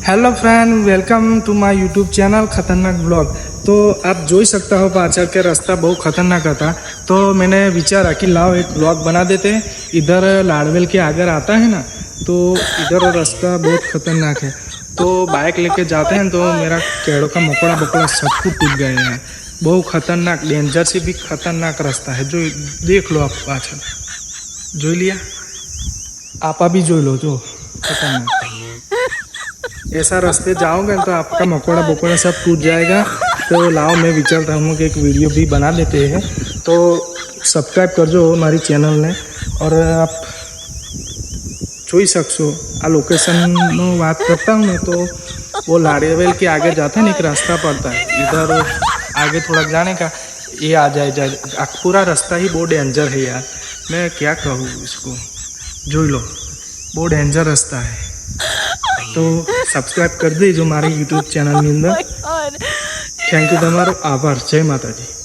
Hello friend, welcome to my YouTube channel खतरनाक blog. तो आप जोई सकता हो पाचल के रास्ता बहुत खतरनाक था, तो मैंने विचारा कि लाओ एक ब्लॉग बना देते हैं। इधर लाड़वेल के आगे आता है ना, तो इधर रास्ता बहुत खतरनाक है। तो बाइक लेके जाते हैं तो मेरा केड़ों का मकोड़ा बकोड़ा सब कुछ टूट गए हैं। बहुत खतरनाक, डेंजर से भी खतरनाक रास्ता है। जो देख लो आप पाचल, जो लिया आपा भी जो लो, जो खतरनाक। ऐसा रास्ते जाओगे तो आपका मकोड़ा बकोड़ा सब टूट जाएगा। तो लाओ मैं विचारता हूँ कि एक वीडियो भी बना देते हैं। तो सब्सक्राइब कर जो हमारी चैनल ने। और आप જોઈ શકશો આ લોકેશનનો વાત करता हूँ मैं, तो वो लाड़ेवेल के आगे जाता है ना, एक रास्ता पड़ता है इधर आगे थोड़ा जाने का, ये आ जाए पूरा रास्ता ही बहुत डेंजर है यार। मैं क्या कहूँ इसको, जो लो बहुत डेंजर रास्ता है। तो सब्सक्राइब कर दीजिए हमारे यूट्यूब चैनल में अंदर। थैंक यू, તમારો આભાર। જય માતાજી।